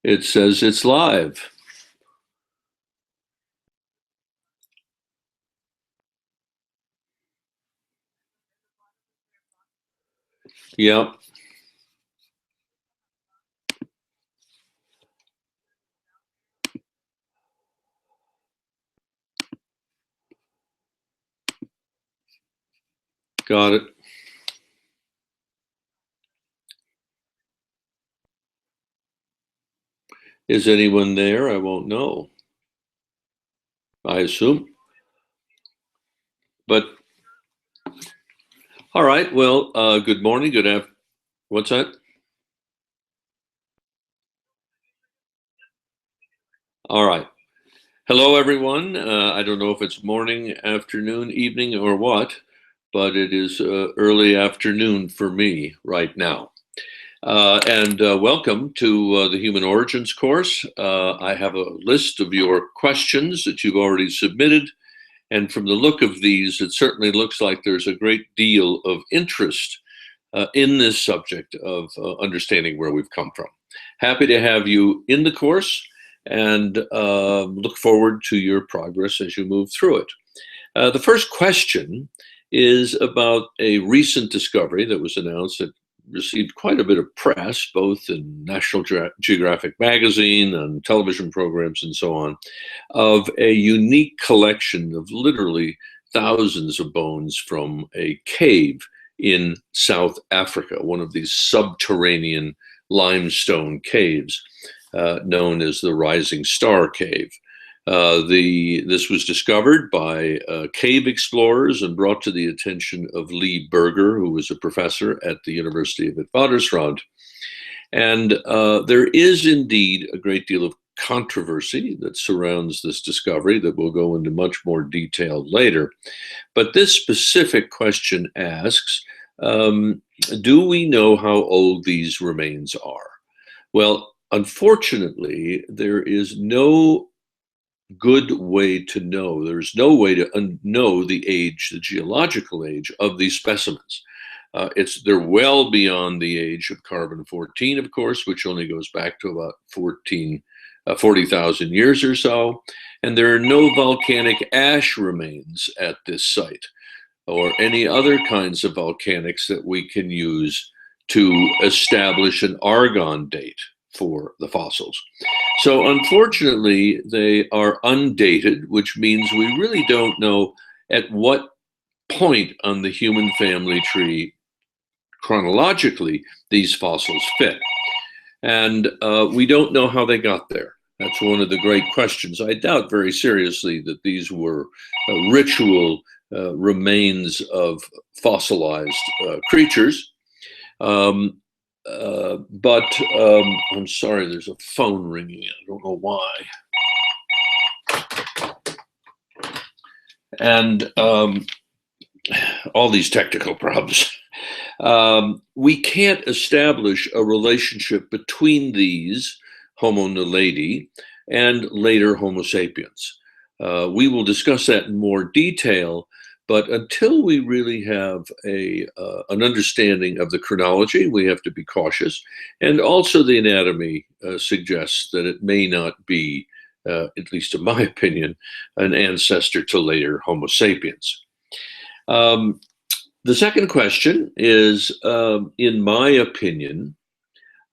It says it's live. Yep. Got it. Is anyone there? I won't know. I assume. But all right. Well, good morning. Good afternoon. What's that? All right. Hello, everyone. I don't know if it's morning, afternoon, evening, or what, but it is early afternoon for me right now. And welcome to the Human Origins course. I have a list of your questions that you've already submitted. And from the look of these, it certainly looks like there's a great deal of interest in this subject of understanding where we've come from. Happy to have you in the course and look forward to your progress as you move through it. The first question is about a recent discovery that was announced that received quite a bit of press, both in National Geographic magazine and television programs and so on, of a unique collection of literally thousands of bones from a cave in South Africa, one of these subterranean limestone caves known as the Rising Star Cave. This was discovered by cave explorers and brought to the attention of Lee Berger, who was a professor at the University of Witwatersrand. And there is indeed a great deal of controversy that surrounds this discovery that we'll go into much more detail later. But this specific question asks, do we know how old these remains are? Well, unfortunately, there is no good way to know. There's no way to know the age, the geological age of these specimens. They're well beyond the age of carbon-14, of course, which only goes back to about 40,000 years or so. And there are no volcanic ash remains at this site or any other kinds of volcanics that we can use to establish an argon date for the fossils. So unfortunately, they are undated, which means we really don't know at what point on the human family tree chronologically these fossils fit. And we don't know how they got there. That's one of the great questions. I doubt very seriously that these were ritual remains of fossilized creatures. But I'm sorry, there's a phone ringing. I don't know why. And all these technical problems. We can't establish a relationship between these Homo naledi and later Homo sapiens. We will discuss that in more detail, but until we really have an understanding of the chronology, we have to be cautious. And also the anatomy suggests that it may not be, at least in my opinion, an ancestor to later Homo sapiens. The second question is, in my opinion,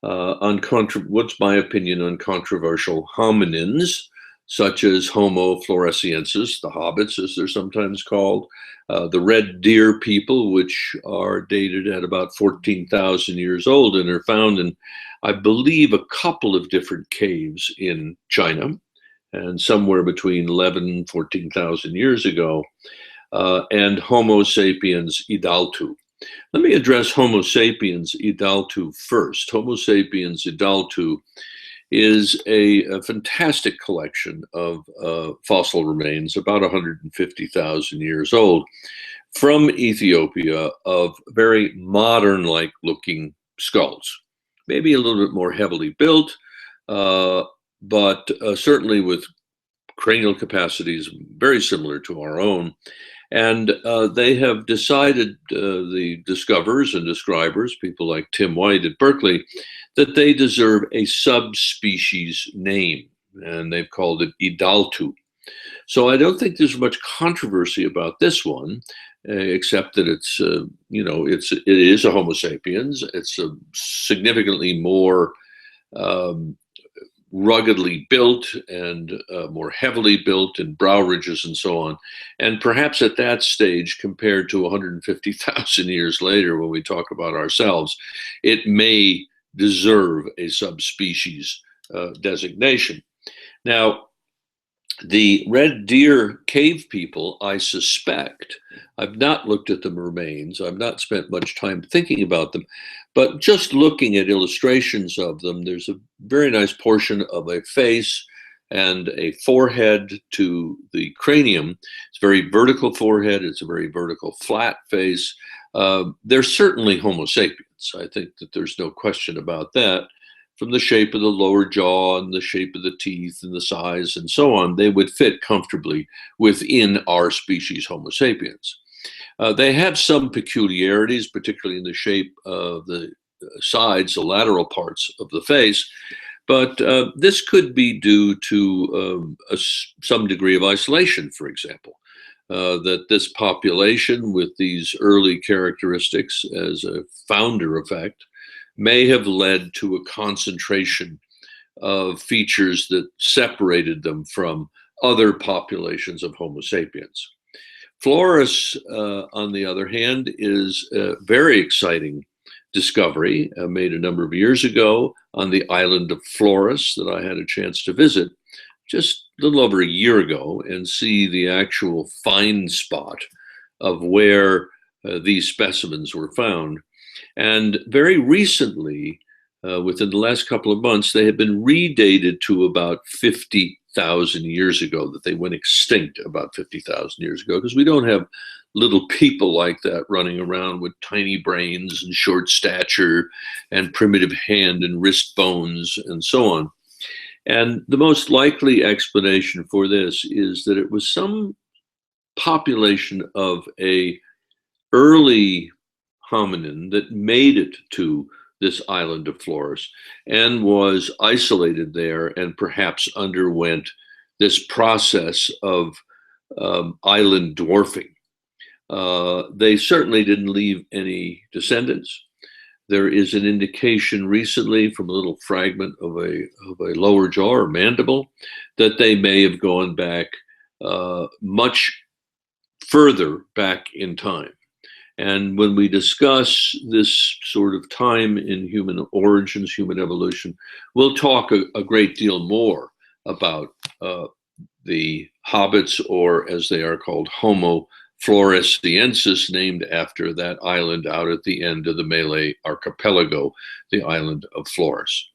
what's my opinion on controversial hominins, such as Homo floresiensis, the hobbits, as they're sometimes called, the red deer people, which are dated at about 14,000 years old and are found in, I believe, a couple of different caves in China, and somewhere between 11,000 and 14,000 years ago, and Homo sapiens idaltu. Let me address Homo sapiens idaltu first. Homo sapiens idaltu is a fantastic collection of fossil remains, about 150,000 years old, from Ethiopia, of very modern-like looking skulls. Maybe a little bit more heavily built, but certainly with cranial capacities very similar to our own, And they have decided, the discoverers and describers, people like Tim White at Berkeley, that they deserve a subspecies name, and they've called it Idaltu. So I don't think there's much controversy about this one, except that it's it is a Homo sapiens. It's a significantly more um, ruggedly built and more heavily built in brow ridges and so on. And perhaps at that stage, compared to 150,000 years later, when we talk about ourselves, it may deserve a subspecies designation. Now, the red deer cave people, I suspect, I've not looked at the remains, I've not spent much time thinking about them, but just looking at illustrations of them, there's a very nice portion of a face and a forehead to the cranium. It's a very vertical forehead, it's a very vertical flat face. They're certainly Homo sapiens. I think that there's no question about that. From the shape of the lower jaw and the shape of the teeth and the size and so on, they would fit comfortably within our species, Homo sapiens. They have some peculiarities, particularly in the shape of the sides, the lateral parts of the face, but this could be due to some degree of isolation, for example. That this population with these early characteristics as a founder effect may have led to a concentration of features that separated them from other populations of Homo sapiens. Flores, on the other hand, is a very exciting discovery made a number of years ago on the island of Flores that I had a chance to visit just a little over a year ago and see the actual find spot of where these specimens were found. And very recently, within the last couple of months, they have been redated to about 50,000 years ago, that they went extinct about 50,000 years ago, because we don't have little people like that running around with tiny brains and short stature and primitive hand and wrist bones and so on. And the most likely explanation for this is that it was some population of a early hominin that made it to this island of Flores and was isolated there and perhaps underwent this process of island dwarfing. They certainly didn't leave any descendants. There is an indication recently from a little fragment of a lower jaw or mandible that they may have gone back much further back in time. And when we discuss this sort of time in human origins, human evolution, we'll talk a great deal more about the hobbits, or as they are called, Homo floresiensis, named after that island out at the end of the Malay archipelago, the island of Flores.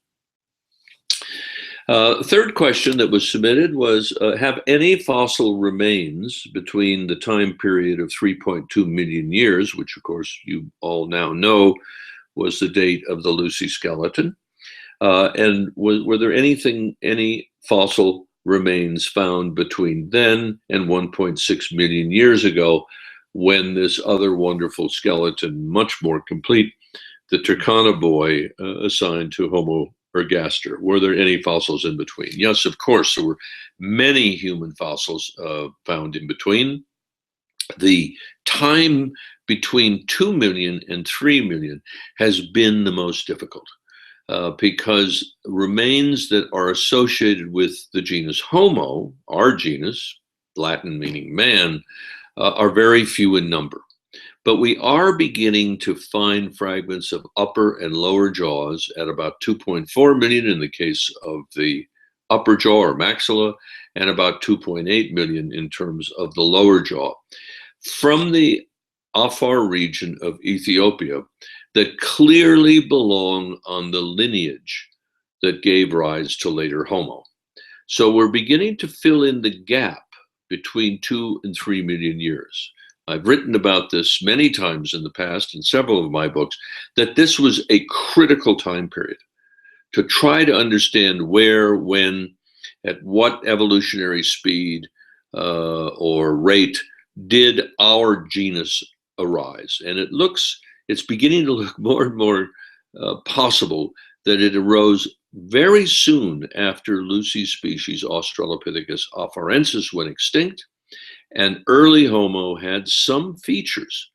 Third question that was submitted was, have any fossil remains between the time period of 3.2 million years, which of course you all now know was the date of the Lucy skeleton, and were there any fossil remains found between then and 1.6 million years ago, when this other wonderful skeleton, much more complete, the Turkana boy, assigned to Homo ergaster? Were there any fossils in between? Yes, of course, there were many human fossils found in between. The time between 2 million and 3 million has been the most difficult because remains that are associated with the genus Homo, our genus, Latin meaning man, are very few in number. But we are beginning to find fragments of upper and lower jaws at about 2.4 million in the case of the upper jaw or maxilla, and about 2.8 million in terms of the lower jaw, from the Afar region of Ethiopia, that clearly belong on the lineage that gave rise to later Homo. So we're beginning to fill in the gap between 2 and 3 million years. I've written about this many times in the past in several of my books, that this was a critical time period to try to understand where, when, at what evolutionary speed or rate did our genus arise? And it's beginning to look more and more possible that it arose very soon after Lucy's species, Australopithecus afarensis, went extinct, and early Homo had some features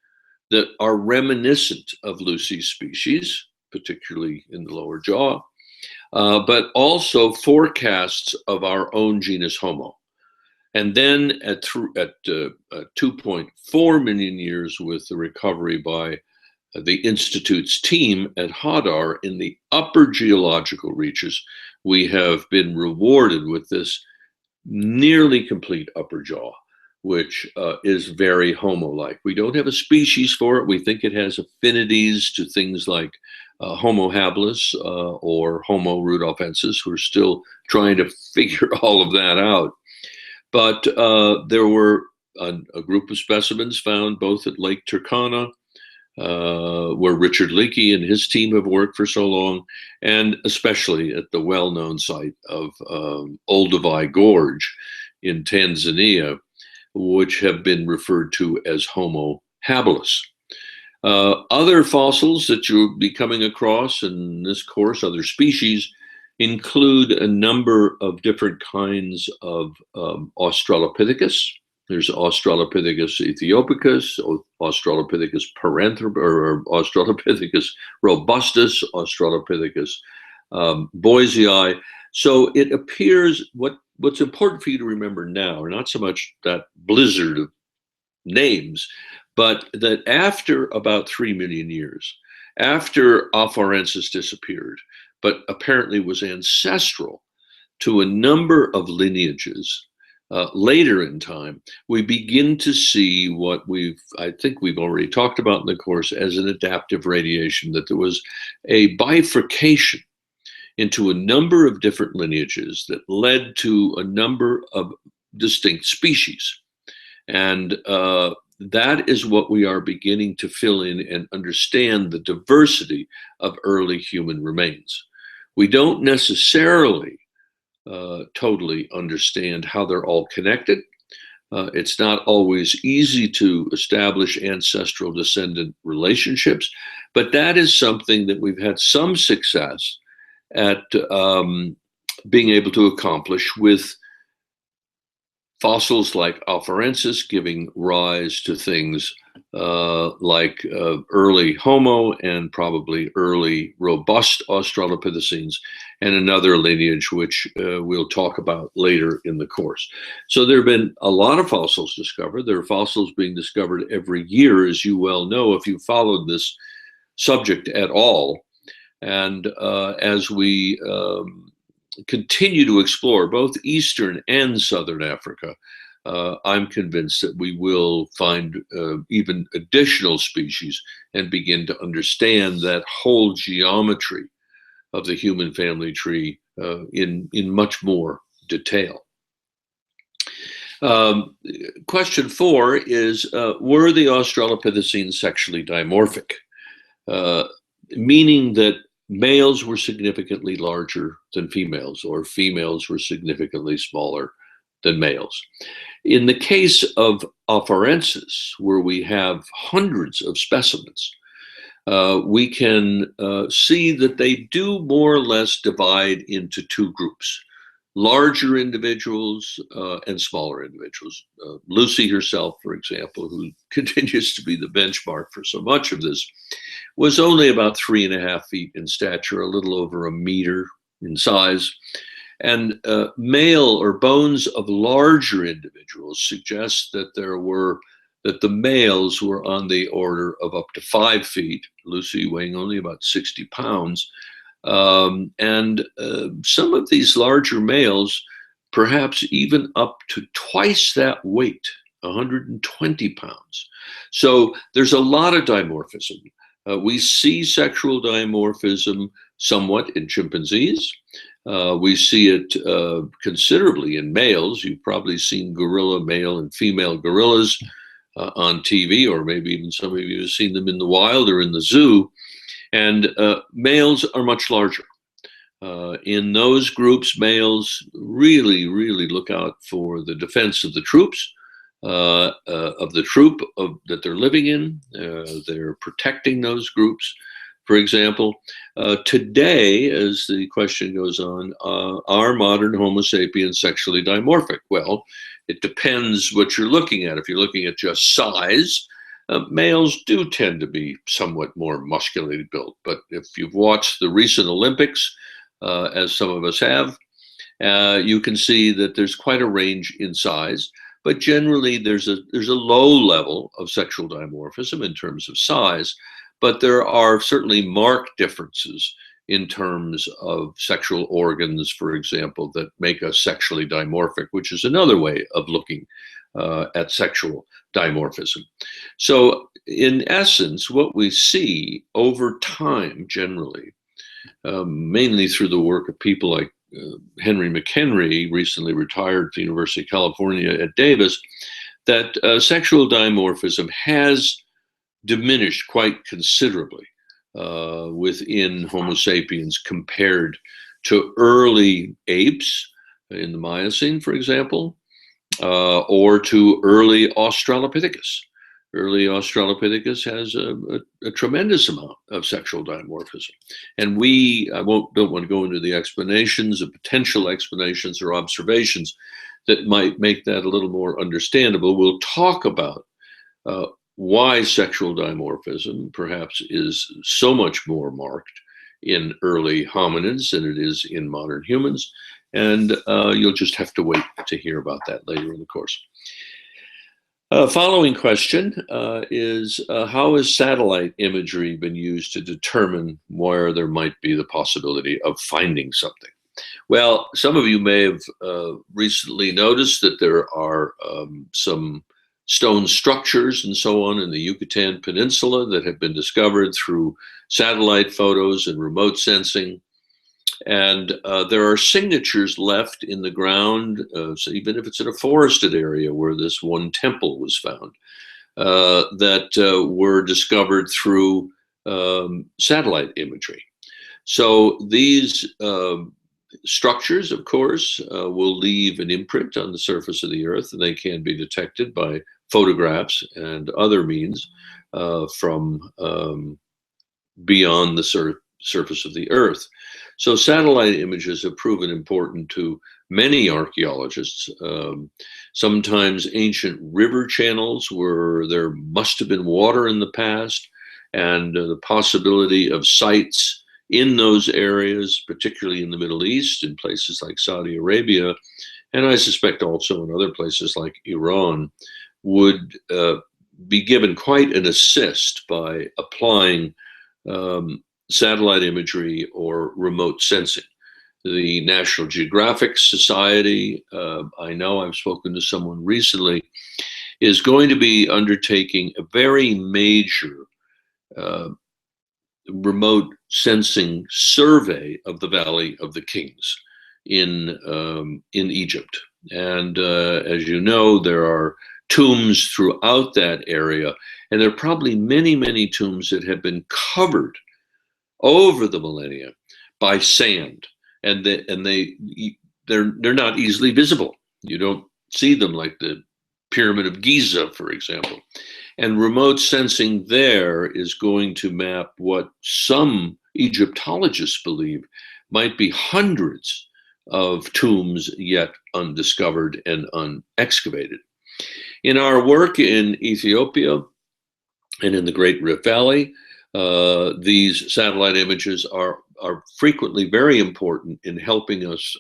that are reminiscent of Lucy's species, particularly in the lower jaw, but also forecasts of our own genus Homo. And then at 2.4 million years, with the recovery by the Institute's team at Hadar in the upper geological reaches, we have been rewarded with this nearly complete upper jaw, which is very Homo-like. We don't have a species for it. We think it has affinities to things like Homo habilis or Homo rudolfensis. We're still trying to figure all of that out. But there were a group of specimens found both at Lake Turkana, where Richard Leakey and his team have worked for so long, and especially at the well-known site of Olduvai Gorge in Tanzania, which have been referred to as Homo habilis. Other fossils that you'll be coming across in this course, other species, include a number of different kinds of Australopithecus. There's Australopithecus aethiopicus, Australopithecus or Australopithecus robustus, Australopithecus boisei. So it appears what's important for you to remember now, are not so much that blizzard of names, but that after about 3 million years, after afarensis disappeared, but apparently was ancestral to a number of lineages later in time, we begin to see what I think we've already talked about in the course as an adaptive radiation, that there was a bifurcation into a number of different lineages that led to a number of distinct species. And that is what we are beginning to fill in and understand the diversity of early human remains. We don't necessarily totally understand how they're all connected. It's not always easy to establish ancestral descendant relationships, but that is something that we've had some success at being able to accomplish with fossils like afarensis, giving rise to things like early Homo and probably early robust Australopithecines, and another lineage which we'll talk about later in the course. So there have been a lot of fossils discovered. There are fossils being discovered every year, as you well know, if you followed this subject at all. And as we continue to explore both Eastern and Southern Africa, I'm convinced that we will find even additional species and begin to understand that whole geometry of the human family tree in much more detail. Question 4 is, were the Australopithecines sexually dimorphic? Meaning that males were significantly larger than females, or females were significantly smaller than males. In the case of afarensis, where we have hundreds of specimens, we can see that they do more or less divide into two groups: larger individuals and smaller individuals. Lucy herself, for example, who continues to be the benchmark for so much of this, was only about 3.5 feet in stature, a little over 1 meter in size. And male or bones of larger individuals suggest that the males were on the order of up to 5 feet, Lucy weighing only about 60 pounds. And some of these larger males, perhaps even up to twice that weight, 120 pounds. So there's a lot of dimorphism. We see sexual dimorphism somewhat in chimpanzees. We see it considerably in males. You've probably seen gorilla male and female gorillas on TV, or maybe even some of you have seen them in the wild or in the zoo. And males are much larger. In those groups, males really, really look out for the defense of the troops. of the troop that they're living in. They're protecting those groups. For example, today, as the question goes on, are modern Homo sapiens sexually dimorphic? Well, it depends what you're looking at. If you're looking at just size, males do tend to be somewhat more muscularly built. But if you've watched the recent Olympics, as some of us have, you can see that there's quite a range in size. But generally, there's a low level of sexual dimorphism in terms of size, but there are certainly marked differences in terms of sexual organs, for example, that make us sexually dimorphic, which is another way of looking at sexual dimorphism. So, in essence, what we see over time, generally, mainly through the work of people like Henry McHenry, recently retired at the University of California at Davis, that sexual dimorphism has diminished quite considerably within Homo sapiens compared to early apes in the Miocene, for example, or to early Australopithecus. Early Australopithecus has a tremendous amount of sexual dimorphism. And don't want to go into the explanations, the potential explanations or observations that might make that a little more understandable. We'll talk about why sexual dimorphism perhaps is so much more marked in early hominids than it is in modern humans. And you'll just have to wait to hear about that later in the course. Following question is how has satellite imagery been used to determine where there might be the possibility of finding something? Well, some of you may have recently noticed that there are some stone structures and so on in the Yucatan Peninsula that have been discovered through satellite photos and remote sensing. And there are signatures left in the ground, so even if it's in a forested area where this one temple was found, that were discovered through satellite imagery. So these structures, of course, will leave an imprint on the surface of the Earth, and they can be detected by photographs and other means from beyond the surface of the Earth. So satellite images have proven important to many archaeologists. Sometimes ancient river channels where there must have been water in the past, and the possibility of sites in those areas, particularly in the Middle East, in places like Saudi Arabia, and I suspect also in other places like Iran, would be given quite an assist by applying satellite imagery or remote sensing. The National Geographic Society, I know I've spoken to someone recently, is going to be undertaking a very major remote sensing survey of the Valley of the Kings in Egypt. And as you know, there are tombs throughout that area, and there are probably many, many tombs that have been covered over the millennia by sand, and they're not easily visible. You don't see them like the Pyramid of Giza, for example. And remote sensing there is going to map what some Egyptologists believe might be hundreds of tombs yet undiscovered and unexcavated. In our work in Ethiopia and in the Great Rift Valley, these satellite images are frequently very important in helping us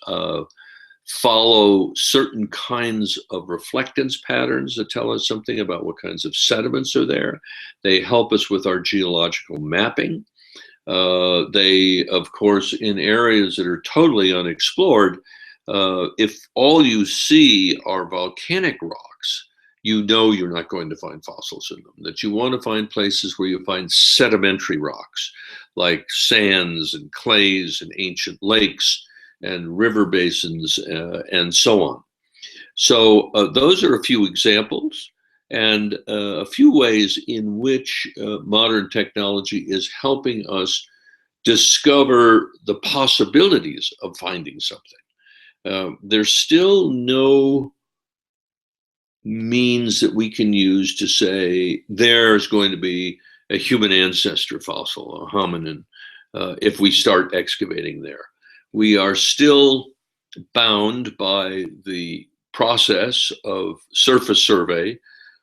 follow certain kinds of reflectance patterns that tell us something about what kinds of sediments are there. They help us with our geological mapping. They, of course, in areas that are totally unexplored, if all you see are volcanic rocks, you know you're not going to find fossils in them, that you want to find places where you find sedimentary rocks, like sands and clays and ancient lakes and river basins and so on. So those are a few examples and a few ways in which modern technology is helping us discover the possibilities of finding something. There's still no means that we can use to say there's going to be a human ancestor fossil, a hominin, if we start excavating there. We are still bound by the process of surface survey,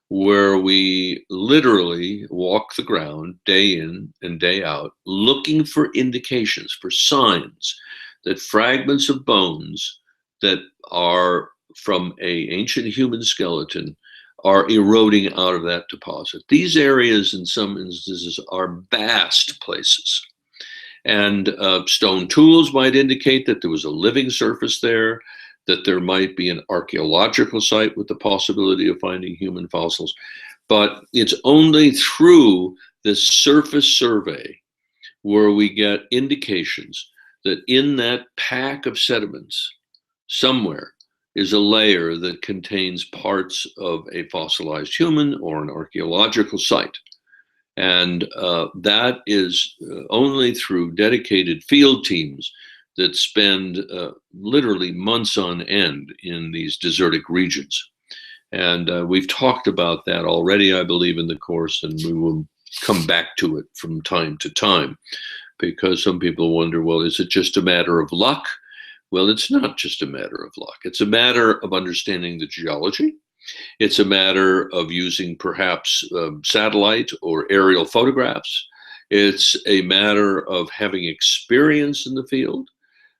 where we literally walk the ground day in and day out, looking for indications, for signs that fragments of bones that are from an ancient human skeleton are eroding out of that deposit. These areas, in some instances, are vast places. And stone tools might indicate that there was a living surface there, that there might be an archaeological site with the possibility of finding human fossils. But it's only through this surface survey where we get indications that in that pack of sediments somewhere is a layer that contains parts of a fossilized human or an archaeological site. And that is only through dedicated field teams that spend literally months on end in these desertic regions. And we've talked about that already, I believe, in the course, and we will come back to it from time to time, because some people wonder, well, is it just a matter of luck? Well, it's not just a matter of luck. It's a matter of understanding the geology. It's a matter of using perhaps satellite or aerial photographs. It's a matter of having experience in the field.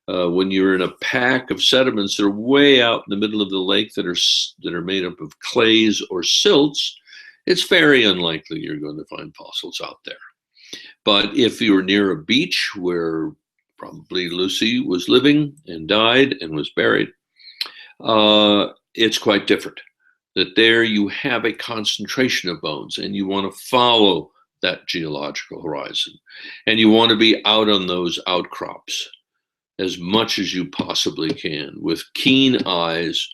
When you're in a pack of sediments that are way out in the middle of the lake that are made up of clays or silts, it's very unlikely you're going to find fossils out there. But if you're near a beach where probably Lucy was living and died and was buried, it's quite different. That there you have a concentration of bones, and you want to follow that geological horizon. And you want to be out on those outcrops as much as you possibly can, with keen eyes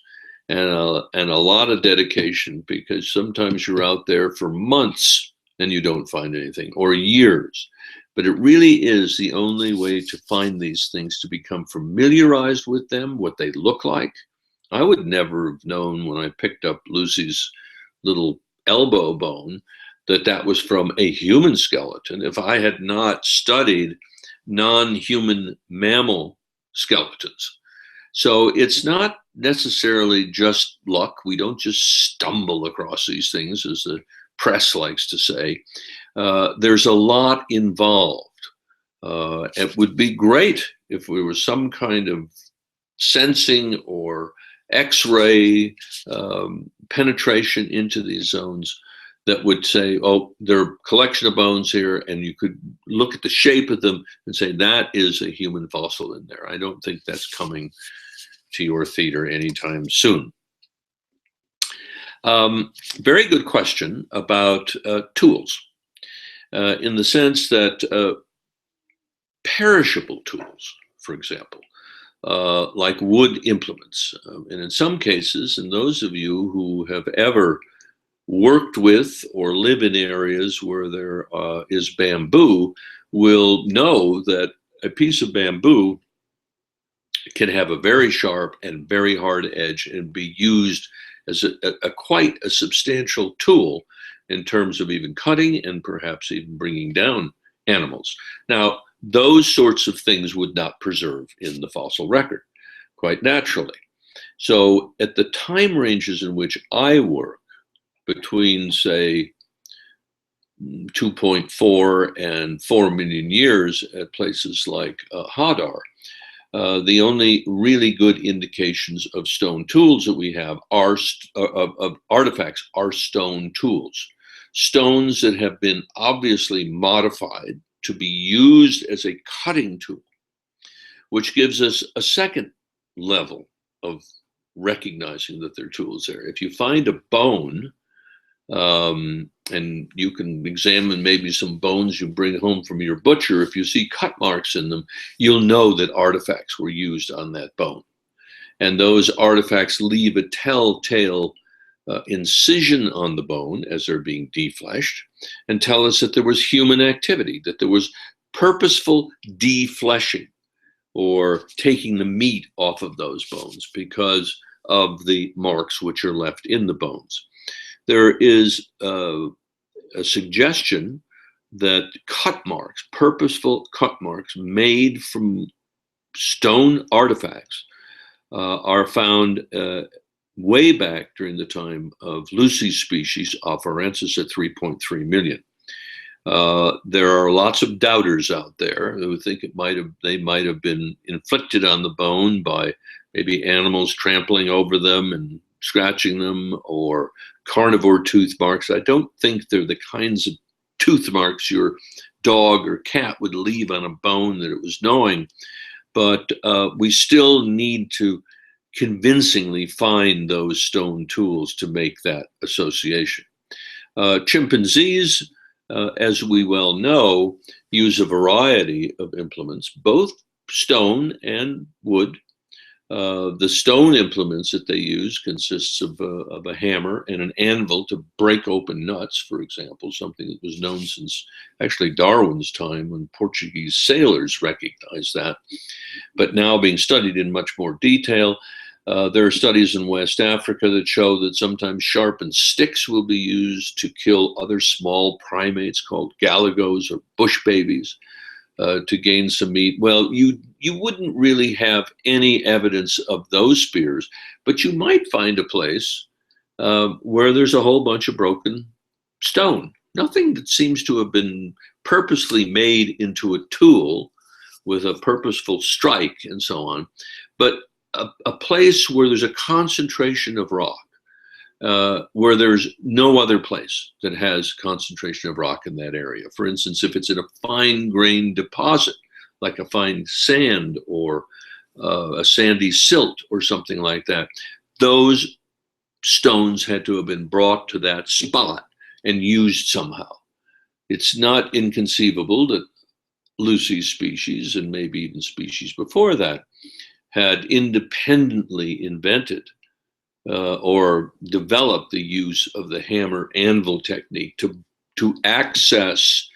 and a lot of dedication, because sometimes you're out there for months and you don't find anything, or years. But it really is the only way to find these things, to become familiarized with them, what they look like. I would never have known when I picked up Lucy's little elbow bone that that was from a human skeleton if I had not studied non-human mammal skeletons. So it's not necessarily just luck. We don't just stumble across these things, as the press likes to say. There's a lot involved. It would be great if there was some kind of sensing or X-ray penetration into these zones that would say, oh, there are a collection of bones here, and you could look at the shape of them and say that is a human fossil in there. I don't think that's coming to your theater anytime soon. Very good question about tools, in the sense that perishable tools, for example, like wood implements. And in some cases, and those of you who have ever worked with or live in areas where there is bamboo will know that a piece of bamboo can have a very sharp and very hard edge and be used as a quite a substantial tool in terms of even cutting and perhaps even bringing down animals. Now, those sorts of things would not preserve in the fossil record, quite naturally. So at the time ranges in which I work, between, say, 2.4 and 4 million years at places like Hadar, the only really good indications of stone tools that we have are of artifacts are stone tools. Stones that have been obviously modified to be used as a cutting tool, which gives us a second level of recognizing that they're tools there. If you find a bone, and you can examine maybe some bones you bring home from your butcher, if you see cut marks in them, you'll know that artifacts were used on that bone. And those artifacts leave a telltale incision on the bone as they're being defleshed, and tell us that there was human activity, that there was purposeful defleshing or taking the meat off of those bones, because of the marks which are left in the bones. There is a suggestion that cut marks, purposeful cut marks made from stone artifacts, are found way back during the time of Lucy's species, Afarensis, at 3.3 million. There are lots of doubters out there who think they might have been inflicted on the bone by maybe animals trampling over them and scratching them, or carnivore tooth marks. I don't think they're the kinds of tooth marks your dog or cat would leave on a bone that it was gnawing, but we still need to convincingly find those stone tools to make that association. Chimpanzees, as we well know, use a variety of implements, both stone and wood. The stone implements that they use consists of a hammer and an anvil to break open nuts, for example, something that was known since actually Darwin's time, when Portuguese sailors recognized that, but now being studied in much more detail. There are studies in West Africa that show that sometimes sharpened sticks will be used to kill other small primates called galagos or bush babies, to gain some meat. Well, you wouldn't really have any evidence of those spears, but you might find a place where there's a whole bunch of broken stone. Nothing that seems to have been purposely made into a tool with a purposeful strike and so on, but a place where there's a concentration of rock, where there's no other place that has concentration of rock in that area. For instance, if it's in a fine-grained deposit, like a fine sand or a sandy silt or something like that, those stones had to have been brought to that spot and used somehow. It's not inconceivable that Lucy's species, and maybe even species before that, had independently invented or developed the use of the hammer anvil technique to access,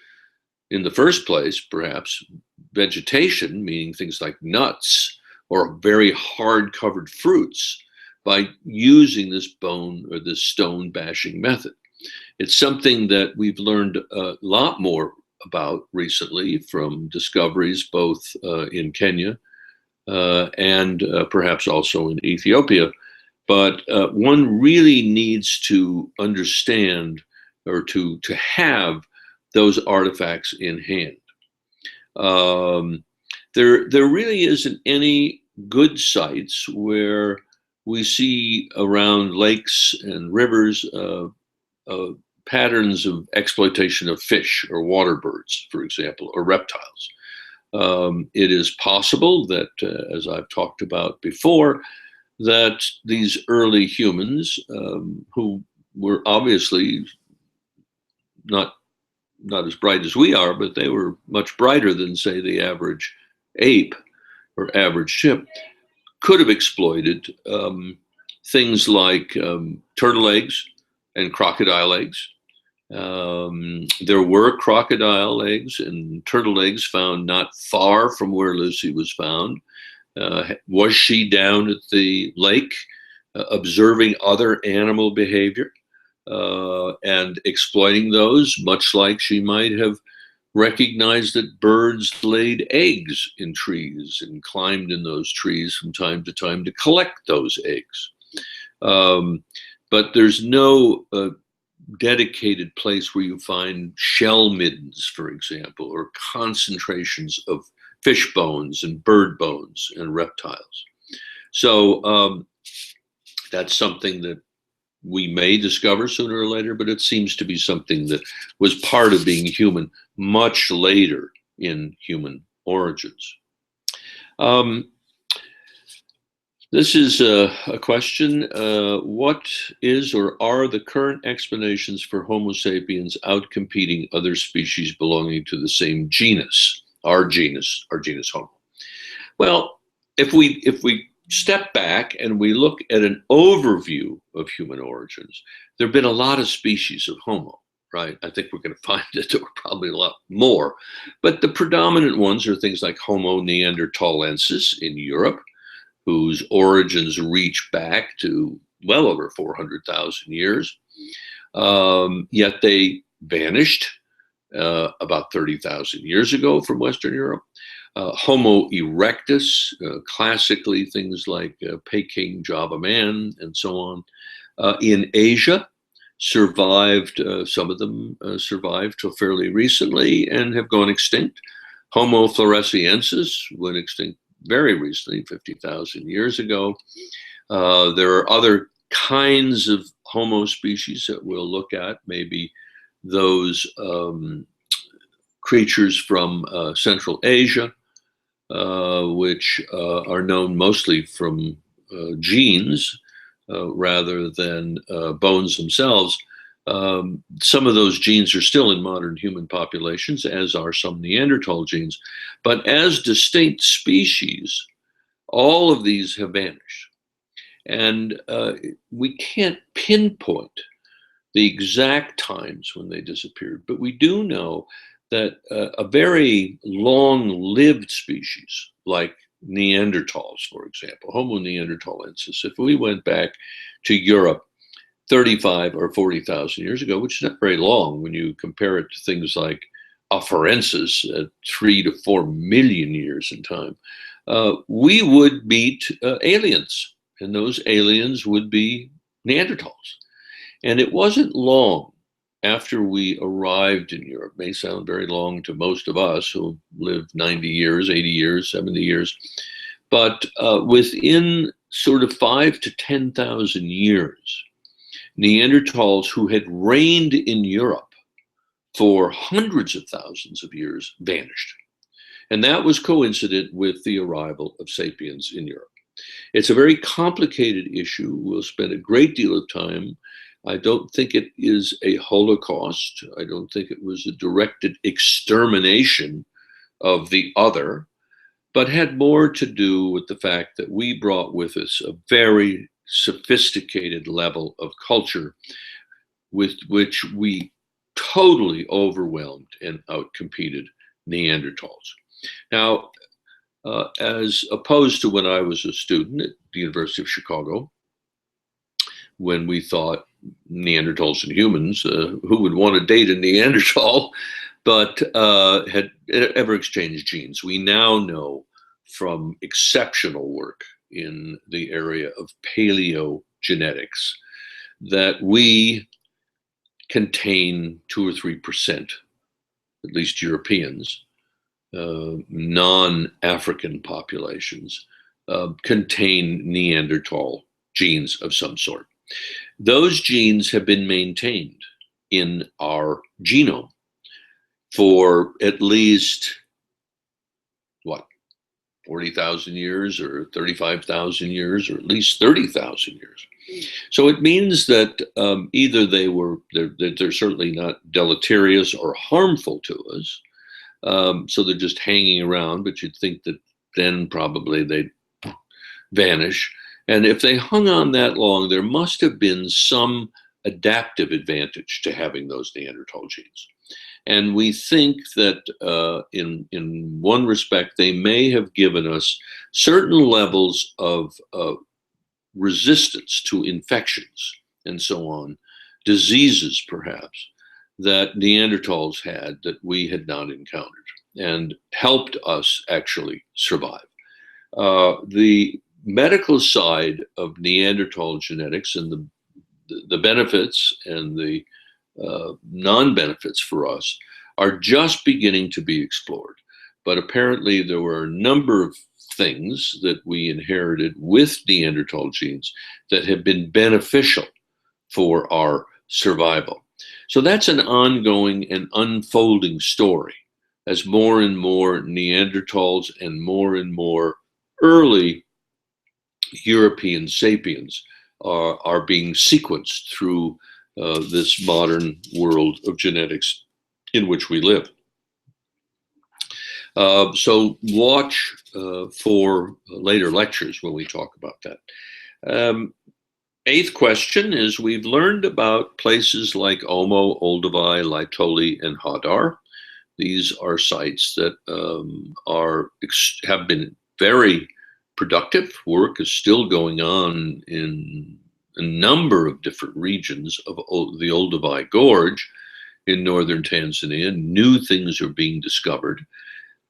in the first place, perhaps, vegetation, meaning things like nuts or very hard covered fruits, by using this bone or this stone bashing method. It's something that we've learned a lot more about recently from discoveries both in Kenya and perhaps also in Ethiopia. But one really needs to understand, or to have those artifacts in hand. There really isn't any good sites where we see around lakes and rivers patterns of exploitation of fish or water birds, for example, or reptiles. It is possible that, as I've talked about before, that these early humans, who were obviously not as bright as we are, but they were much brighter than, say, the average ape or average chimp, could have exploited things like turtle eggs and crocodile eggs. There were crocodile eggs and turtle eggs found not far from where Lucy was found. Was she down at the lake observing other animal behavior and exploiting those, much like she might have recognized that birds laid eggs in trees and climbed in those trees from time to time to collect those eggs? But there's no dedicated place where you find shell middens, for example, or concentrations of fish bones and bird bones and reptiles. So that's something that we may discover sooner or later, but it seems to be something that was part of being human much later in human origins. This is a question. What is or are the current explanations for Homo sapiens outcompeting other species belonging to the same genus, our genus Homo? Well, if we step back and we look at an overview of human origins, there have been a lot of species of Homo, right? I think we're going to find that there were probably a lot more, but the predominant ones are things like Homo neanderthalensis in Europe, whose origins reach back to well over 400,000 years. Yet they vanished about 30,000 years ago from Western Europe. Homo erectus, classically things like Peking Java man and so on. In Asia, survived, some of them survived till fairly recently and have gone extinct. Homo floresiensis went extinct very recently, 50,000 years ago. There are other kinds of Homo species that we'll look at, maybe those creatures from Central Asia, which are known mostly from genes rather than bones themselves. Some of those genes are still in modern human populations, as are some Neanderthal genes. But as distinct species, all of these have vanished. And we can't pinpoint the exact times when they disappeared, but we do know that a very long-lived species, like Neanderthals, for example, Homo neanderthalensis, if we went back to Europe 35 or 40,000 years ago, which is not very long when you compare it to things like Afarensis at 3 to 4 million years in time, we would meet aliens, and those aliens would be Neanderthals. And it wasn't long after we arrived in Europe, may sound very long to most of us who lived 90 years, 80 years, 70 years, but within sort of 5 to 10,000 years, Neanderthals who had reigned in Europe for hundreds of thousands of years vanished. And that was coincident with the arrival of sapiens in Europe. It's a very complicated issue. We'll spend a great deal of time. I don't think it is a Holocaust. I don't think it was a directed extermination of the other, but had more to do with the fact that we brought with us a very sophisticated level of culture with which we totally overwhelmed and outcompeted Neanderthals. Now, as opposed to when I was a student at the University of Chicago, when we thought Neanderthals and humans, who would want to date a Neanderthal, but had ever exchanged genes. We now know from exceptional work in the area of paleogenetics that we contain 2 or 3%, at least Europeans, non-African populations, contain Neanderthal genes of some sort. Those genes have been maintained in our genome for at least, 40,000 years or 35,000 years or at least 30,000 years. So it means that either they're certainly not deleterious or harmful to us. So they're just hanging around, but you'd think that then probably they'd vanish. And if they hung on that long, there must have been some adaptive advantage to having those Neanderthal genes. And we think that in one respect, they may have given us certain levels of resistance to infections and so on, diseases perhaps, that Neanderthals had that we had not encountered and helped us actually survive. The medical side of Neanderthal genetics and the benefits and the non-benefits for us are just beginning to be explored. But apparently there were a number of things that we inherited with Neanderthal genes that have been beneficial for our survival. So that's an ongoing and unfolding story as more and more Neanderthals and more early European sapiens are being sequenced through this modern world of genetics in which we live. So watch for later lectures when we talk about that. Eighth question is, we've learned about places like Omo, Olduvai, Laetoli, and Hadar. These are sites that have been very productive work is still going on in a number of different regions of the Olduvai Gorge in northern Tanzania. New things are being discovered.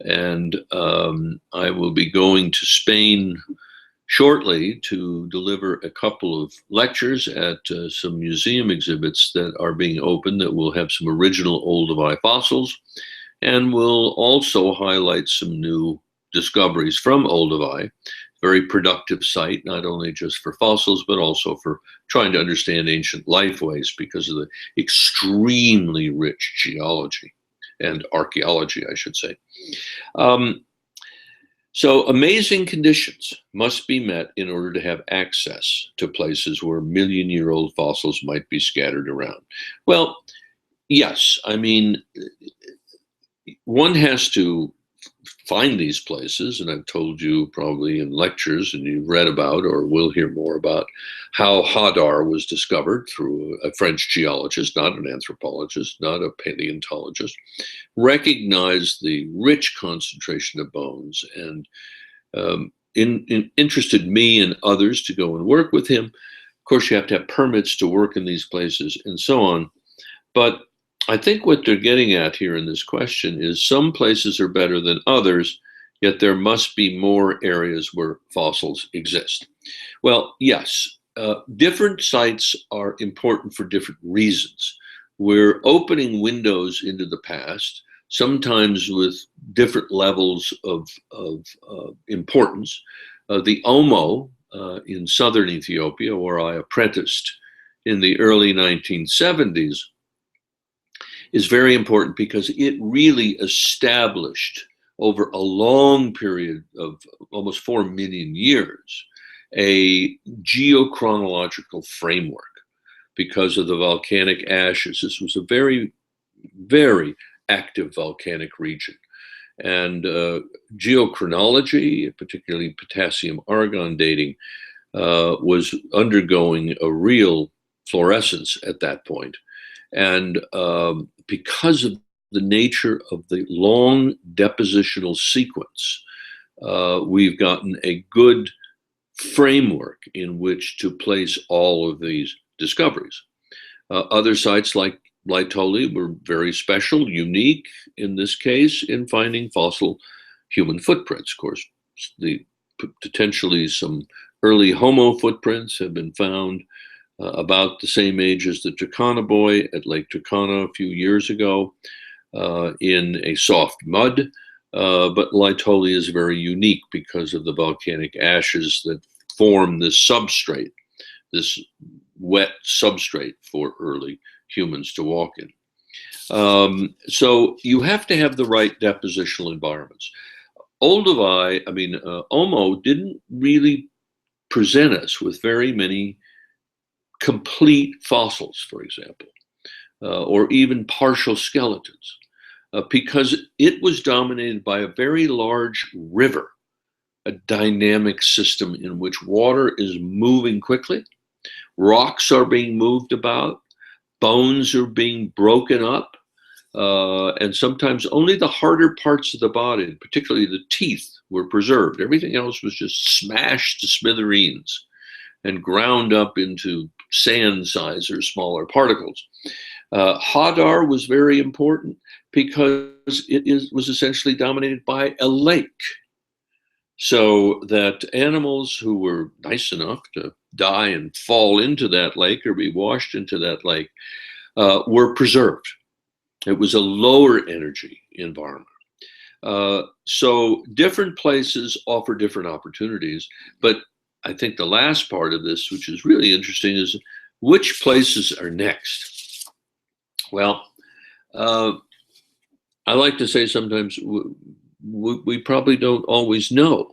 And I will be going to Spain shortly to deliver a couple of lectures at some museum exhibits that are being opened that will have some original Olduvai fossils, and will also highlight some new discoveries from Olduvai. Very productive site, not only just for fossils, but also for trying to understand ancient lifeways because of the extremely rich geology and archaeology, I should say. So amazing conditions must be met in order to have access to places where million-year-old fossils might be scattered around. Well, yes, I mean, one has to find these places, and I've told you probably in lectures, and you've read about or will hear more about how Hadar was discovered through a French geologist, not an anthropologist, not a paleontologist, recognized the rich concentration of bones, and interested me and others to go and work with him. Of course, you have to have permits to work in these places and so on. But I think what they're getting at here in this question is some places are better than others, yet there must be more areas where fossils exist. Well, yes, different sites are important for different reasons. We're opening windows into the past, sometimes with different levels of importance. The Omo in southern Ethiopia, where I apprenticed in the early 1970s, is very important because it really established over a long period of almost 4 million years a geochronological framework because of the volcanic ashes. This was a very, very active volcanic region. And geochronology, particularly potassium argon dating, was undergoing a real fluorescence at that point. And because of the nature of the long depositional sequence, we've gotten a good framework in which to place all of these discoveries. Other sites like Laetoli were very special, unique in this case, in finding fossil human footprints. Of course, potentially some early Homo footprints have been found about the same age as the Turkana boy at Lake Turkana a few years ago in a soft mud. But Laetoli is very unique because of the volcanic ashes that form this substrate, this wet substrate for early humans to walk in. So you have to have the right depositional environments. Olduvai, Omo didn't really present us with very many complete fossils, for example, or even partial skeletons, because it was dominated by a very large river, a dynamic system in which water is moving quickly, rocks are being moved about, bones are being broken up, and sometimes only the harder parts of the body, particularly the teeth, were preserved. Everything else was just smashed to smithereens and ground up into sand size or smaller particles. Hadar was very important because it was essentially dominated by a lake. So that animals who were nice enough to die and fall into that lake or be washed into that lake were preserved. It was a lower energy environment. So different places offer different opportunities, but I think the last part of this, which is really interesting, is which places are next? Well, I like to say sometimes we probably don't always know,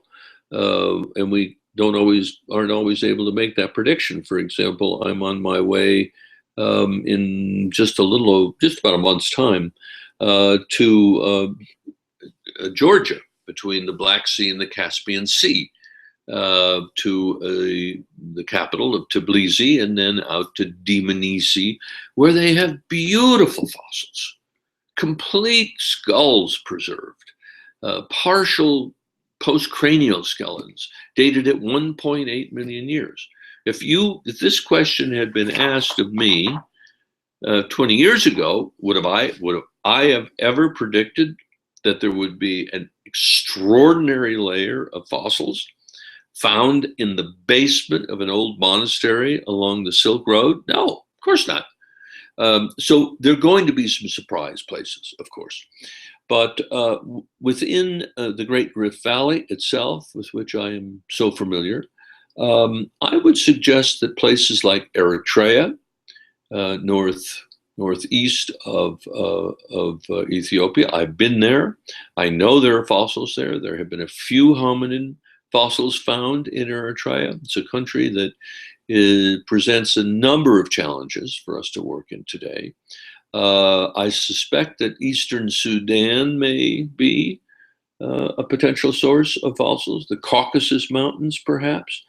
and we aren't always able to make that prediction. For example, I'm on my way in just about a month's time to Georgia, between the Black Sea and the Caspian Sea, to the capital of Tbilisi, and then out to Dmanisi, where they have beautiful fossils, complete skulls preserved, partial postcranial skeletons dated at 1.8 million years. If this question had been asked of me 20 years ago, would I have ever predicted that there would be an extraordinary layer of fossils found in the basement of an old monastery along the Silk Road? No, of course not. So there are going to be some surprise places, of course. But within the Great Rift Valley itself, with which I am so familiar, I would suggest that places like Eritrea, northeast of Ethiopia, I've been there. I know there are fossils there. There have been a few hominin fossils found in Eritrea. It's a country that presents a number of challenges for us to work in today. I suspect that Eastern Sudan may be a potential source of fossils, the Caucasus Mountains, perhaps.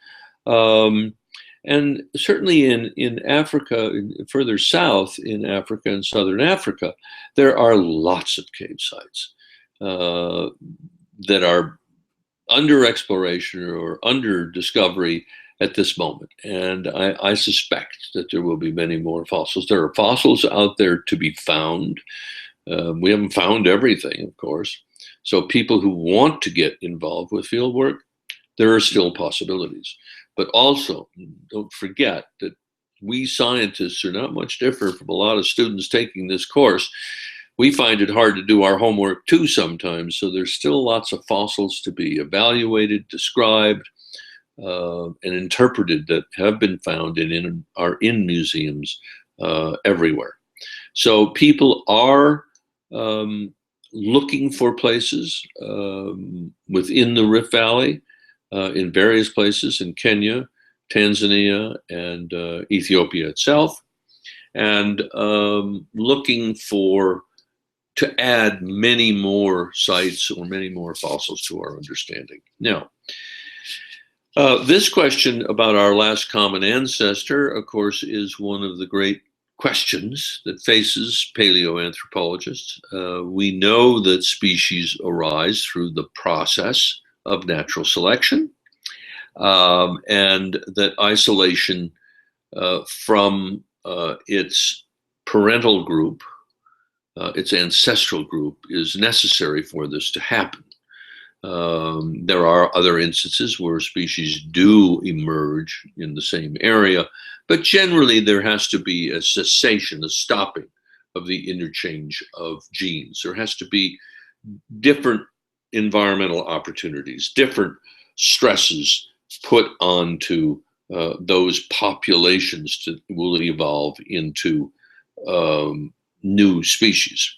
And certainly in Africa, further south in Africa and southern Africa, there are lots of cave sites that are under exploration or under discovery at this moment. And I suspect that there will be many more fossils. There are fossils out there to be found. We haven't found everything, of course. So people who want to get involved with field work, there are still possibilities. But also, don't forget that we scientists are not much different from a lot of students taking this course. We find it hard to do our homework too sometimes. So there's still lots of fossils to be evaluated, described, and interpreted that have been found and are in museums everywhere. So people are looking for places within the Rift Valley, in various places in Kenya, Tanzania, and Ethiopia itself, and looking to add many more sites or many more fossils to our understanding. Now, this question about our last common ancestor, of course, is one of the great questions that faces paleoanthropologists. We know that species arise through the process of natural selection, and that isolation from its parental group, its ancestral group, is necessary for this to happen. There are other instances where species do emerge in the same area, but generally there has to be a cessation, a stopping of the interchange of genes. There has to be different environmental opportunities, different stresses put onto those populations that will evolve into new species.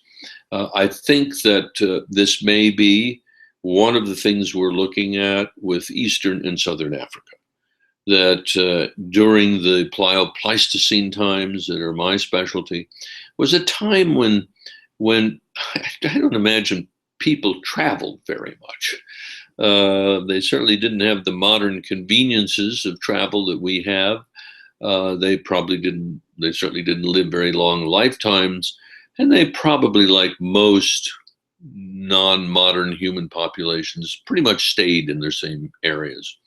I think that this may be one of the things we're looking at with Eastern and Southern Africa, that during the Pleistocene times, that are my specialty, was a time when I don't imagine people traveled very much. They certainly didn't have the modern conveniences of travel that we have. They certainly didn't live very long lifetimes, and they probably, like most non-modern human populations, pretty much stayed in their same areas.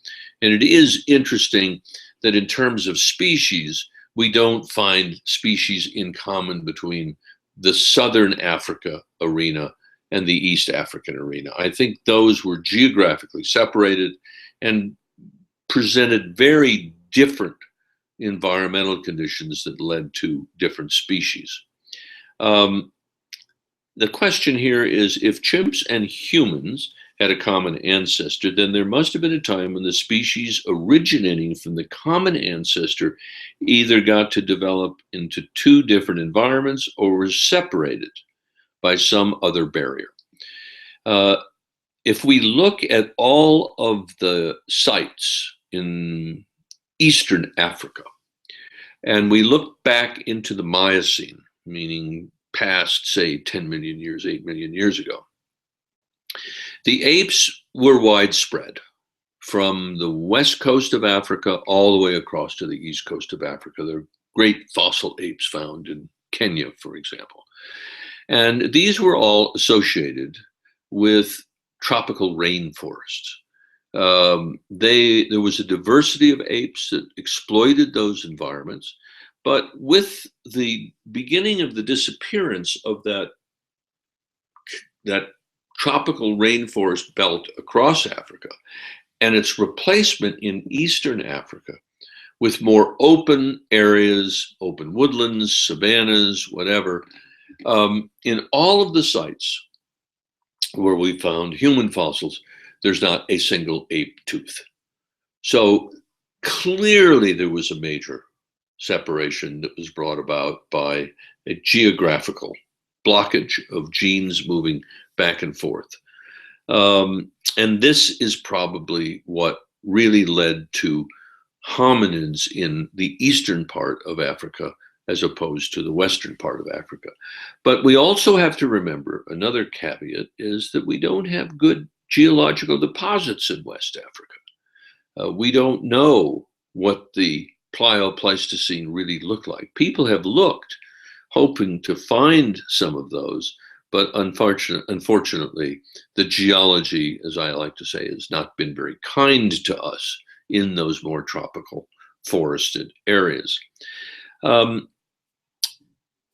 And it is interesting that in terms of species, we don't find species in common between the Southern Africa arena and the East African arena. I think those were geographically separated and presented very different environmental conditions that led to different species. The question here is, if chimps and humans had a common ancestor, then there must have been a time when the species originating from the common ancestor either got to develop into two different environments or were separated by some other barrier. If we look at all of the sites in Eastern Africa, and we look back into the Miocene, meaning past, say, 10 million years, 8 million years ago, the apes were widespread from the west coast of Africa all the way across to the east coast of Africa. There are great fossil apes found in Kenya, for example. And these were all associated with tropical rainforests. There was a diversity of apes that exploited those environments, but with the beginning of the disappearance of that tropical rainforest belt across Africa and its replacement in Eastern Africa with more open areas, open woodlands, savannas, whatever, in all of the sites where we found human fossils, there's not a single ape tooth. So clearly there was a major separation that was brought about by a geographical blockage of genes moving back and forth. And this is probably what really led to hominids in the eastern part of Africa as opposed to the western part of Africa. But we also have to remember another caveat is that we don't have good geological deposits in West Africa. We don't know what the Plio-Pleistocene really looked like. People have looked, hoping to find some of those, but unfortunately, the geology, as I like to say, has not been very kind to us in those more tropical forested areas.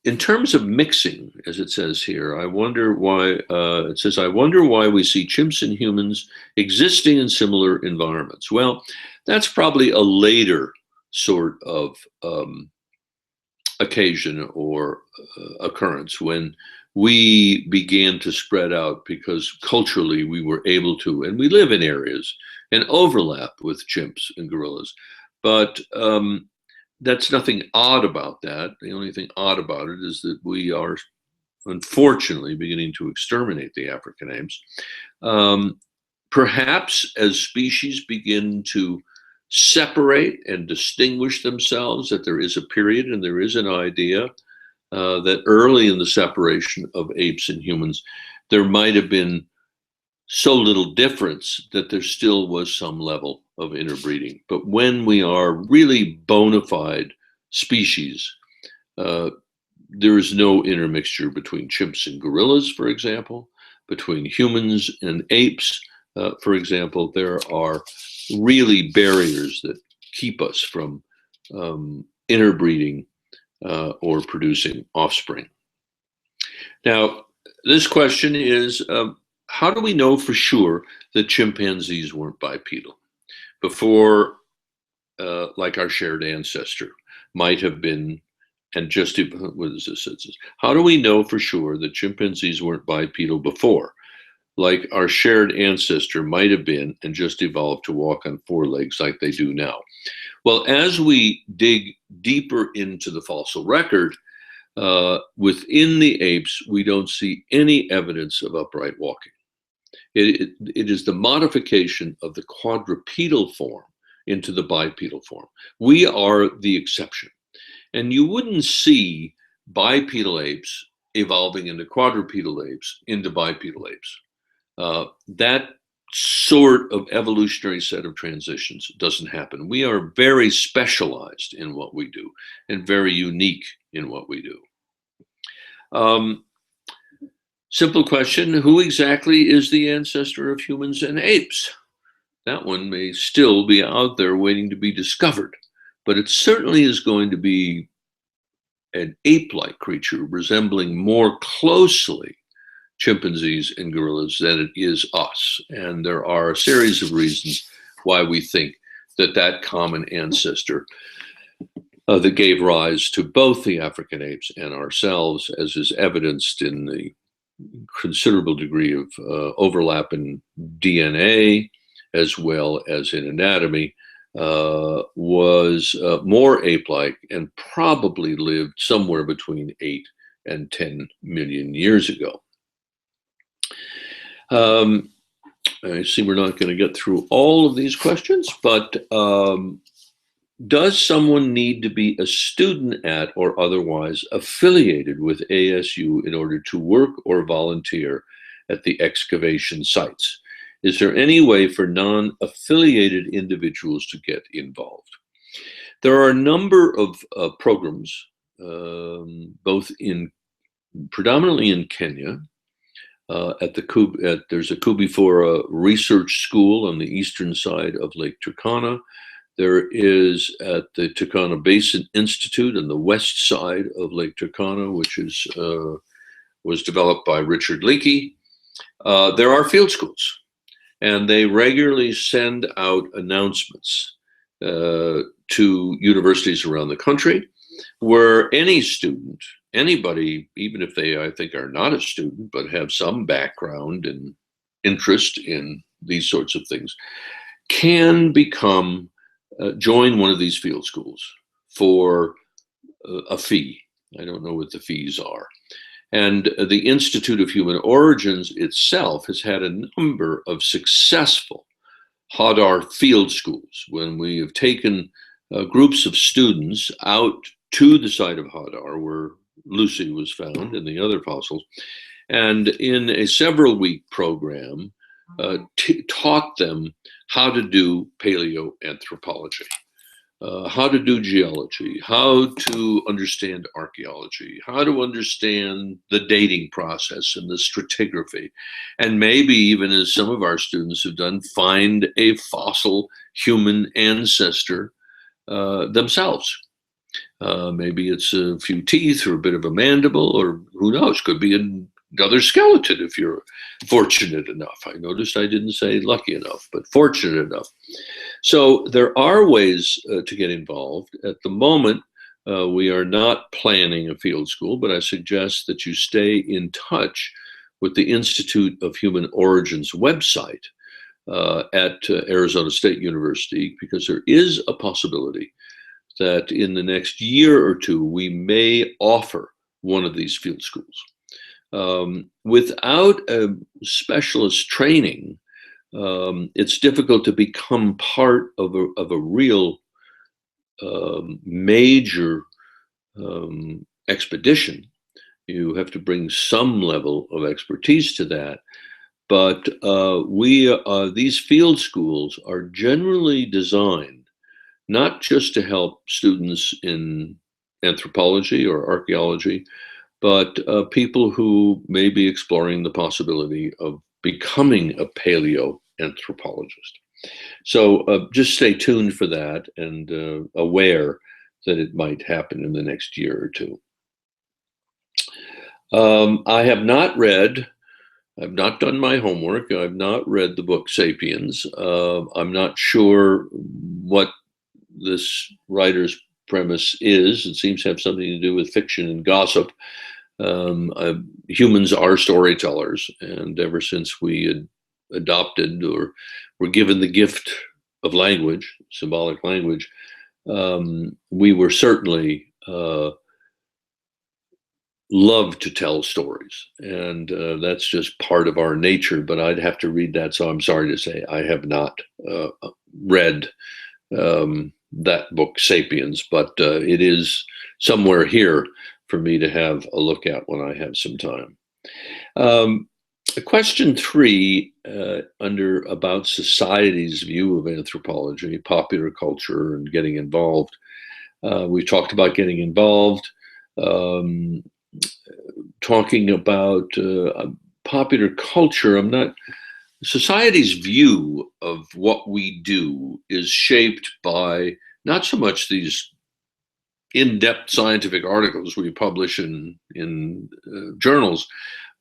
In terms of mixing, as it says here, I wonder why, it says, I wonder why we see chimps and humans existing in similar environments. Well, that's probably a later sort of occasion or occurrence when we began to spread out because culturally we were able to, and we live in areas and overlap with chimps and gorillas. But that's nothing odd about that. The only thing odd about it is that we are unfortunately beginning to exterminate the African apes. Perhaps as species begin to separate and distinguish themselves, that there is a period and there is an idea that early in the separation of apes and humans, there might have been so little difference that there still was some level of interbreeding. But when we are really bona fide species, there is no intermixture between chimps and gorillas, for example, between humans and apes, for example. There are really barriers that keep us from interbreeding or producing offspring. Now, this question is, how do we know for sure that chimpanzees weren't bipedal before, like our shared ancestor might have been, and just, what is this? How do we know for sure that chimpanzees weren't bipedal before, like our shared ancestor might have been and just evolved to walk on four legs like they do now? Well, as we dig deeper into the fossil record, within the apes, we don't see any evidence of upright walking. It is the modification of the quadrupedal form into the bipedal form. We are the exception. And you wouldn't see bipedal apes evolving into quadrupedal apes into bipedal apes. That sort of evolutionary set of transitions doesn't happen. We are very specialized in what we do and very unique in what we do. Simple question, who exactly is the ancestor of humans and apes? That one may still be out there waiting to be discovered, but it certainly is going to be an ape-like creature resembling more closely chimpanzees and gorillas than it is us. And there are a series of reasons why we think that that common ancestor that gave rise to both the African apes and ourselves, as is evidenced in the considerable degree of overlap in DNA as well as in anatomy, was more ape-like and probably lived somewhere between 8 and 10 million years ago. I see we're not going to get through all of these questions, but does someone need to be a student at or otherwise affiliated with ASU in order to work or volunteer at the excavation sites? Is there any way for non-affiliated individuals to get involved? There are a number of programs, both predominantly in Kenya, There's a Kubifora Research School on the eastern side of Lake Turkana. There is at the Turkana Basin Institute on the west side of Lake Turkana, which was developed by Richard Leakey. There are field schools, and they regularly send out announcements to universities around the country where any student, anybody, even if they, I think, are not a student, but have some background and interest in these sorts of things, can join one of these field schools for a fee. I don't know what the fees are. And the Institute of Human Origins itself has had a number of successful Hadar field schools when we have taken groups of students out to the site of Hadar where Lucy was found and the other fossils, and in a several-week program taught them how to do paleoanthropology, how to do geology, how to understand archaeology, how to understand the dating process and the stratigraphy, and maybe even, as some of our students have done, find a fossil human ancestor themselves. Maybe it's a few teeth or a bit of a mandible, or who knows, could be another skeleton if you're fortunate enough. I noticed I didn't say lucky enough, but fortunate enough. So there are ways to get involved. At the moment, we are not planning a field school, but I suggest that you stay in touch with the Institute of Human Origins website at Arizona State University, because there is a possibility that in the next year or two, we may offer one of these field schools. Without a specialist training, it's difficult to become part of a real major expedition. You have to bring some level of expertise to that. But these field schools are generally designed not just to help students in anthropology or archaeology, but people who may be exploring the possibility of becoming a paleoanthropologist. So just stay tuned for that, and aware that it might happen in the next year or two. I've not done my homework. I've not read the book Sapiens. I'm not sure what this writer's premise is. It seems to have something to do with fiction and gossip. Humans are storytellers, and ever since we had adopted or were given the gift of language, symbolic language, we were certainly love to tell stories, and that's just part of our nature. But I'd have to read that, so I'm sorry to say I have not read that book, Sapiens, but it is somewhere here for me to have a look at when I have some time. Question 3, under about society's view of anthropology, popular culture, and getting involved. We talked about getting involved, talking about popular culture. Society's view of what we do is shaped by not so much these in-depth scientific articles we publish in journals,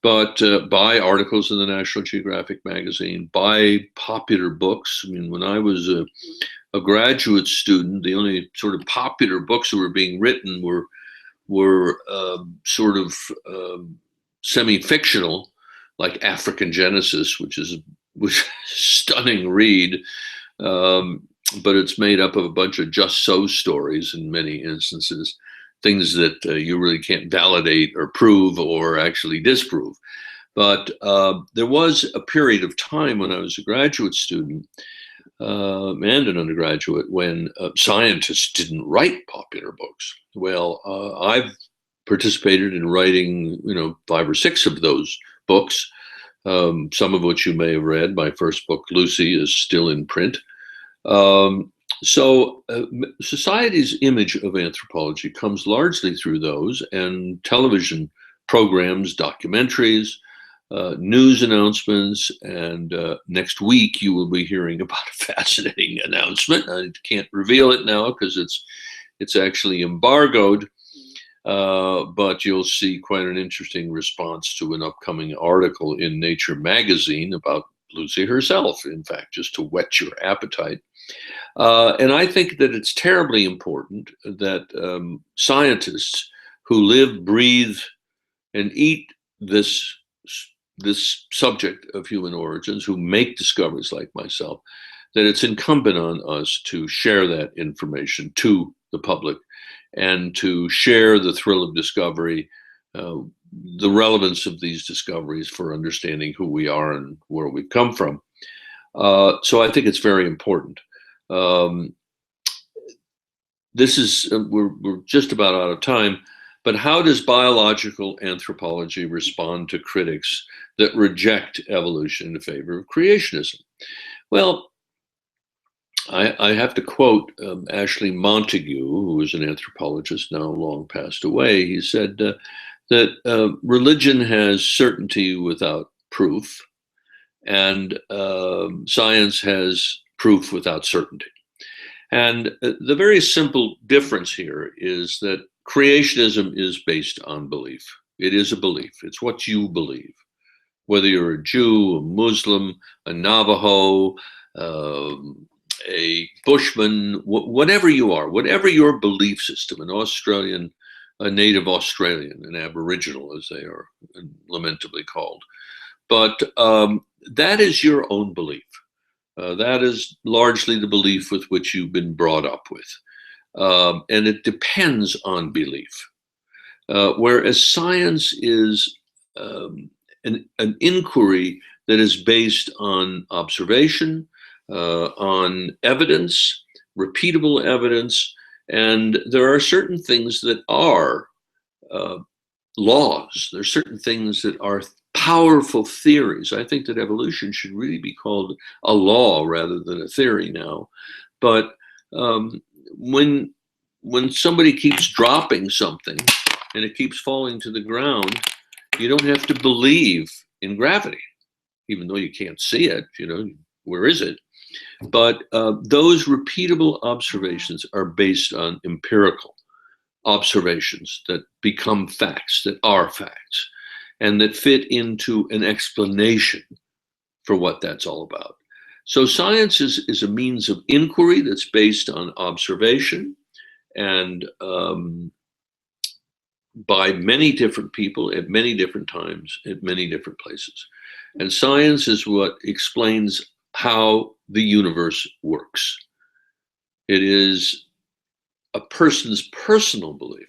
but by articles in the National Geographic magazine, by popular books. I mean, when I was a graduate student, the only sort of popular books that were being written were sort of semi-fictional, like African Genesis, which is a stunning read, but it's made up of a bunch of just so stories in many instances, things that you really can't validate or prove or actually disprove. But there was a period of time when I was a graduate student and an undergraduate when scientists didn't write popular books. Well, I've participated in writing, 5 or 6 of those books, some of which you may have read. My first book, Lucy, is still in print. So society's image of anthropology comes largely through those and television programs, documentaries, news announcements, and next week you will be hearing about a fascinating announcement. I can't reveal it now because it's actually embargoed, but you'll see quite an interesting response to an upcoming article in Nature magazine about Lucy herself, in fact, just to whet your appetite. And I think that it's terribly important that scientists who live, breathe, and eat this subject of human origins, who make discoveries like myself, that it's incumbent on us to share that information to the public and to share the thrill of discovery, the relevance of these discoveries for understanding who we are and where we've come from. So I think it's very important. This is we're just about out of time, but how does biological anthropology respond to critics that reject evolution in favor of creationism? Well, I have to quote Ashley Montagu, who was an anthropologist now long passed away. He said that religion has certainty without proof, and science has proof without certainty. And the very simple difference here is that creationism is based on belief. It is a belief. It's what you believe. Whether you're a Jew, a Muslim, a Navajo, a Bushman, whatever you are, whatever your belief system, an Australian, a native Australian, an Aboriginal, as they are lamentably called. But that is your own belief. That is largely the belief with which you've been brought up with. And it depends on belief. Whereas science is an inquiry that is based on observation, on evidence, repeatable evidence, and there are certain things that are laws. There are certain things that are powerful theories. I think that evolution should really be called a law rather than a theory now. But when somebody keeps dropping something and it keeps falling to the ground, you don't have to believe in gravity, even though you can't see it. You know, where is it? But those repeatable observations are based on empirical observations that become facts, that are facts, and that fit into an explanation for what that's all about. So science is a means of inquiry that's based on observation and by many different people at many different times, at many different places. And science is what explains how the universe works. It is a person's personal belief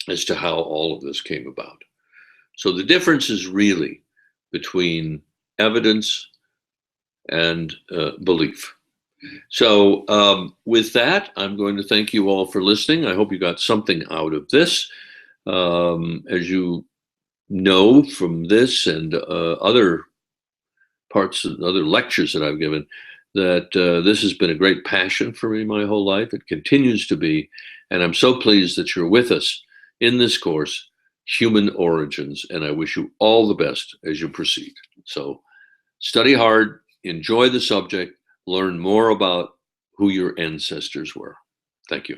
as to how all of this came about. So the difference is really between evidence and belief. So with that, I'm going to thank you all for listening. I hope you got something out of this. As you know from this and other parts of other lectures that I've given, that this has been a great passion for me my whole life. It continues to be. And I'm so pleased that you're with us in this course, Human Origins. And I wish you all the best as you proceed. So study hard, enjoy the subject, learn more about who your ancestors were. Thank you.